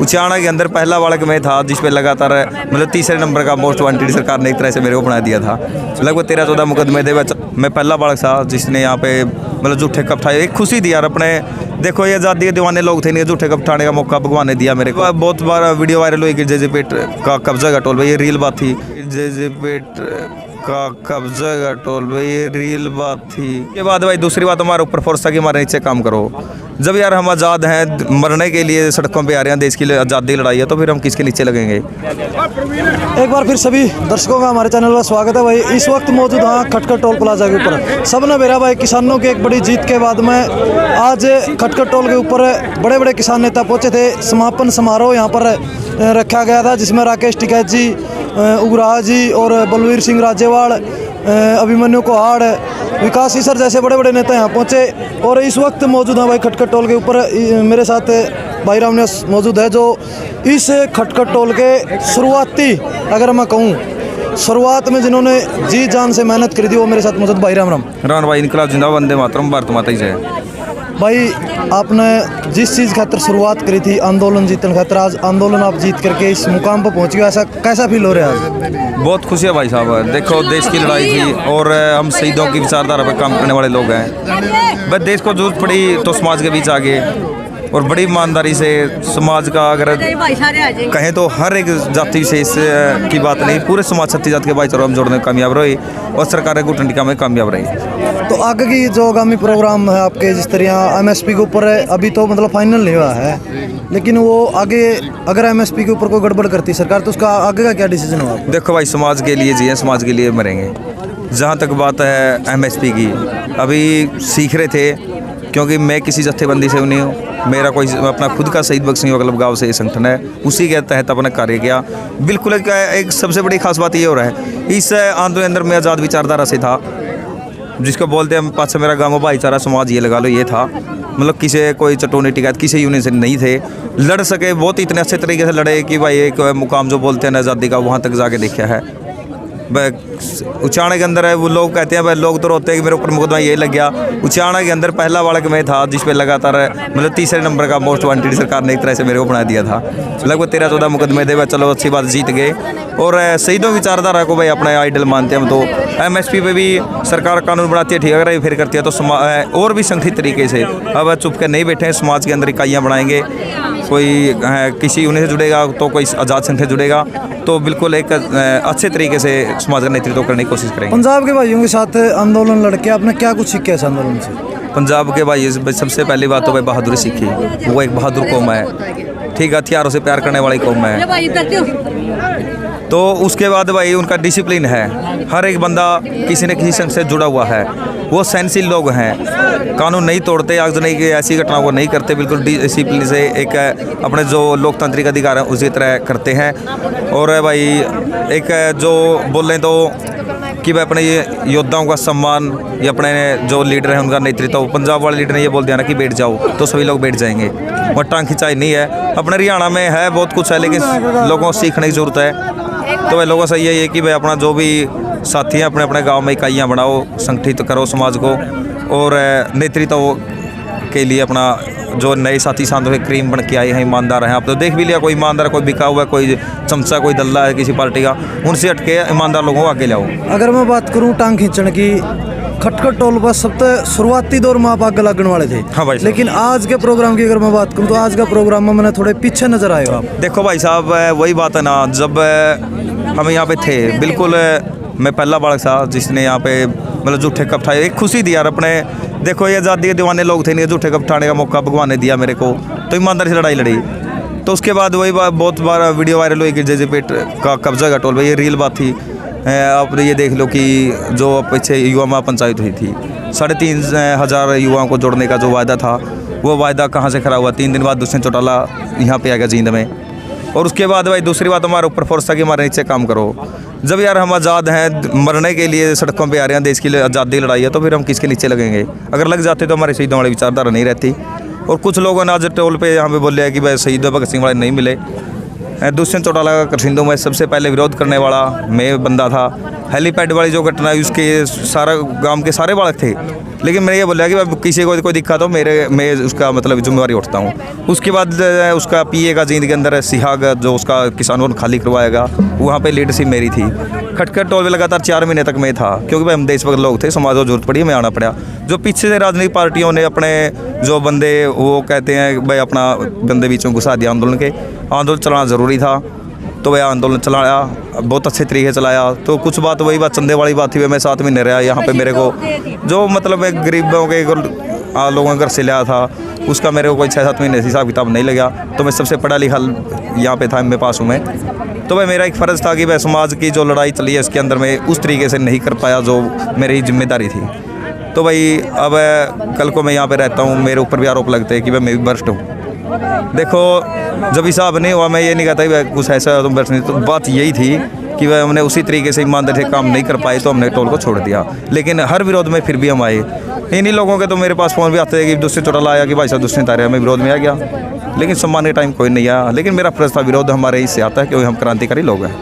उचाना के अंदर पहला बालक मैं था जिस पे लगातार मतलब तीसरे नंबर का मोस्ट वांटेड सरकार ने एक तरह से मेरे को बना दिया था। लगभग 13-14 मुकदमे थे। मैं पहला बालक था जिसने यहाँ पे मतलब झूठे कप उठाए। एक खुशी थी यार अपने, देखो ये आज़ादी के दीवाने लोग थे नहीं, झूठे कप उठाने का मौका भगवान ने दिया मेरे को। बहुत बार वीडियो वायरल हुई कि जेजेपेट का कब्जा का टोल भाई, ये रियल बात थी। जेजेपेट का कब्जा का टोल भाई, ये रियल बात थी। के बाद भाई दूसरी बात हमारे ऊपर फोर्स था कि हमारे नीचे काम करो। जब यार हम आज़ाद हैं, मरने के लिए सड़कों पे आ रहे हैं, देश की आज़ादी लड़ाई है, तो फिर हम किसके नीचे लगेंगे। एक बार फिर सभी दर्शकों का हमारे चैनल पर स्वागत है भाई। इस वक्त मौजूद हाँ खटखट टोल प्लाजा के ऊपर। सबने बेरा भाई किसानों की एक बड़ी जीत के बाद में आज खटखट टोल के ऊपर बड़े बड़े किसान नेता पहुंचे थे। समापन समारोह यहाँ पर रखा गया था जिसमें राकेश टिकैत जी, उग्राह जी और बलवीर सिंह राजेवाड़, अभिमन्यु कोहाड़, विकास ईसर जैसे बड़े बड़े नेता यहाँ पहुँचे। और इस वक्त मौजूद हैं भाई खटखट टोल के ऊपर। मेरे साथ भाई रामनिवास मौजूद है जो इस खटखट टोल के शुरुआती, अगर मैं कहूँ शुरुआत में जिन्होंने जी जान से मेहनत करी थी, वो मेरे साथ मौजूद। भाई राम राम भाई, इनकलाब जिंदाबाद, वंदे मातरम, भारत माता की जय। भाई आपने जिस चीज़ खातर शुरुआत करी थी आंदोलन जीतने खातर, आज आंदोलन आप जीत करके इस मुकाम पर पहुंच गए, ऐसा कैसा फील हो रहा है आज? बहुत खुशी है भाई साहब। देखो देश की लड़ाई थी और हम शहीदों की विचारधारा पर काम करने वाले लोग हैं। बस देश को जरूरत पड़ी तो समाज के बीच आ गए और बड़ी ईमानदारी से समाज का अगर कहें तो हर एक जाति विशेष की बात नहीं, पूरे समाज छत्तीस जाति के भाईचारों में जोड़ने में कामयाब रही और सरकार को टंटिका में कामयाब रही। तो आगे की जो आगामी प्रोग्राम है आपके, जिस तरह एमएसपी के ऊपर अभी तो मतलब फाइनल नहीं हुआ है, लेकिन वो आगे अगर एमएसपी के ऊपर कोई गड़बड़ करती सरकार तो उसका आगे का क्या डिसीजन होगा? देखो भाई, समाज के लिए जिए, समाज के लिए मरेंगे। जहाँ तक बात है एमएसपी की, अभी सीख रहे थे क्योंकि मैं किसी जत्थेबंदी से नहीं हूँ, मेरा कोई अपना खुद का शहीद भगत सिंह वल्लभ गाँव से ये संगठन है, उसी के तहत अपना कार्य किया। बिल्कुल एक सबसे बड़ी खास बात ये हो रहा है, इस आंदोलन अंदर मैं आज़ाद विचारधारा से था, जिसको बोलते हैं पास मेरा गाँव भाईचारा समाज ये लगा लो, ये था। मतलब किसी कोई चटोनी टिकैत किसी यूनियन से नहीं थे, लड़ सके बहुत ही इतने अच्छे तरीके से लड़े कि भाई एक मुकाम जो बोलते हैं आज़ादी का, वहाँ तक जाके देखा है। उचाना के अंदर है, वो लोग कहते हैं भाई, लोग तो रोते हैं कि मेरे ऊपर मुकदमा ये लग गया। उचाना के अंदर पहला बालक मैं था जिस पे लगातार मतलब तीसरे नंबर का मोस्ट वांटेड सरकार ने एक तरह से मेरे को बना दिया था। लगभग 13-14 मुकदमे थे। चलो अच्छी बात, जीत गए और शहीदों विचारधारा को भाई अपना आइडल मानते हैं हम। तो एमएसपी पे भी सरकार कानून बनाती है, ठीक है, अगर ये फिर करती है तो और भी संगठित तरीके से अब चुप के नहीं बैठे, समाज के अंदर इकाइयाँ बनाएंगे। कोई किसी यूनियन से जुड़ेगा तो कोई आज़ाद संगठन जुड़ेगा, तो बिल्कुल एक अच्छे तरीके से समाज का नेतृत्व करने की कोशिश करेंगे। पंजाब के भाइयों के साथ आंदोलन लड़के आपने क्या कुछ सीखा इस आंदोलन से? पंजाब के भाई सबसे पहली बात तो भाई बहादुरी सीखी। वो एक बहादुर कौम है, ठीक है, हथियारों से प्यार करने वाली कौम है। तो उसके बाद भाई उनका डिसिप्लिन है, हर एक बंदा किसी न किसी संघ से जुड़ा हुआ है। वो सहनशील लोग हैं, कानून नहीं तोड़ते, आगजनी की ऐसी घटनाओं को नहीं करते, बिल्कुल डिसिप्लिन से एक अपने जो लोकतांत्रिक अधिकार हैं उसी तरह करते हैं। और भाई एक जो बोलें तो कि भाई अपने योद्धाओं का सम्मान, या अपने जो लीडर हैं उनका नेतृत्व, पंजाब वाले लीडर ने ये बोल दिया ना कि बैठ जाओ तो सभी लोग बैठ जाएंगे। वह टांग खिंचाई नहीं है। अपने हरियाणा में है बहुत कुछ है, लेकिन लोगों को सीखने की ज़रूरत है। तो भाई लोगों से यही है कि भाई अपना जो भी साथी हैं अपने अपने गांव में इकाइयाँ बनाओ, संगठित करो समाज को, और नेतृत्व के लिए अपना जो नए साथी सांधो क्रीम बन के आए हैं, ईमानदार हैं। आप तो देख भी लिया, कोई ईमानदार, कोई बिका हुआ, कोई चमचा, कोई दल्ला है किसी पार्टी का, उनसे हटके ईमानदार लोगों को आगे लाओ। अगर मैं बात करूँ टांग खींचने की, खटखट टोल पर सबसे शुरुआती दौर में आप आगे लगने वाले थे। हाँ भाई, लेकिन आज के प्रोग्राम की अगर मैं बात करूँ तो आज का प्रोग्राम में मैंने थोड़े पीछे नजर आए हो आप। देखो भाई साहब, वही बात है ना, जब हम यहाँ पे थे, बिल्कुल मैं पहला बालक था जिसने यहाँ पे मतलब झूठे कप उठाए। एक खुशी थी यार अपने, देखो ये आज़ादी के दीवाने लोग थे नहीं, झूठे कप उठाने का मौका भगवान ने दिया मेरे को, तो ईमानदारी से लड़ाई लड़ी। तो उसके बाद वही बात बहुत बार वीडियो वायरल हुई कि जेजेपेट का कब्जा का टोल भाई, ये रियल बात थी। आप ये देख लो कि जो पीछे युवा महापंचायत हुई थी, 3,500 युवाओं को जोड़ने का जो वायदा था, वो वायदा कहाँ से खड़ा हुआ। 3 दिन बाद दुष्यंत चौटाला यहाँ पे आ गया जींद में। और उसके बाद भाई दूसरी बात हमारे ऊपर फोर्स था कि हमारे नीचे काम करो। जब यार हम आज़ाद हैं, मरने के लिए सड़कों पे आ रहे हैं, देश की आज़ादी लड़ाई है, तो फिर हम किसके नीचे लगेंगे। अगर लग जाते तो हमारे शहीदों वाली विचारधारा नहीं रहती। और कुछ लोगों ने आज टोल पे यहाँ पे बोले कि भाई शहीद भगत सिंह वाले नहीं मिले, दुष्यंत चौटाला का करसिंदों में सबसे पहले विरोध करने वाला मैं बंदा था। हेलीपैड वाली जो घटना है उसके सारा गांव के सारे बालक थे, लेकिन मैंने ये बोला कि भाई किसी को कोई दिक्कत हो मैं उसका मतलब जिम्मेवारी उठता हूँ। उसके बाद उसका पीए का जींद के अंदर सिहाग जो उसका किसानों को खाली करवाएगा, वहाँ पे लीडरशिप मेरी थी। खटखट टोल में लगातार 4 महीने तक मैं था, क्योंकि भाई हम देशभक्त लोग थे, समाज को जरूरत पड़ी, मैं आना पड़ा। जो पीछे से राजनीतिक पार्टियों ने अपने जो बंदे वो कहते हैं भाई अपना बंदे बीचों घुसा दिया आंदोलन के, आंदोलन चलाना ज़रूरी था, तो वह आंदोलन चलाया, बहुत अच्छे तरीके चलाया। तो कुछ बात वही बात चंदे वाली बात थी, मैं 7 महीने रहा यहाँ पे। मेरे को जो मतलब एक गरीबों के लोगों के घर से लिया था, उसका मेरे को कोई 6-7 महीने हिसाब किताब नहीं लगा। तो मैं सबसे पढ़ा लिखा यहाँ पे था, मेरे पास हूँ मैं। तो भाई मेरा एक फ़र्ज़ था कि वह समाज की जो लड़ाई चली है इसके अंदर मैं उस तरीके से नहीं कर पाया जो मेरी जिम्मेदारी थी। तो भाई अब कल को मैं यहाँ पे रहता हूँ, मेरे ऊपर भी आरोप लगते हैं कि भाई मैं भी भ्रष्ट हूँ। देखो जब हिसाब नहीं हुआ, मैं ये नहीं कहता कि कुछ ऐसा तुम भ्रष्ट नहीं, तो बात यही थी कि वह हमने उसी तरीके से ईमानदारी से काम नहीं कर पाए, तो हमने टोल को छोड़ दिया। लेकिन हर विरोध में फिर भी हम आए। इन्हीं लोगों के तो मेरे पास फ़ोन भी आते हैं कि दुष्यंत चौटाला आया कि भाई साहब दुष्यंत आ रहा है, मैं विरोध में आ गया, लेकिन सम्मान के टाइम कोई नहीं आया। लेकिन मेरा फ़र्ज़ था, विरोध हमारे इससे आता है क्योंकि हम क्रांतिकारी लोग हैं।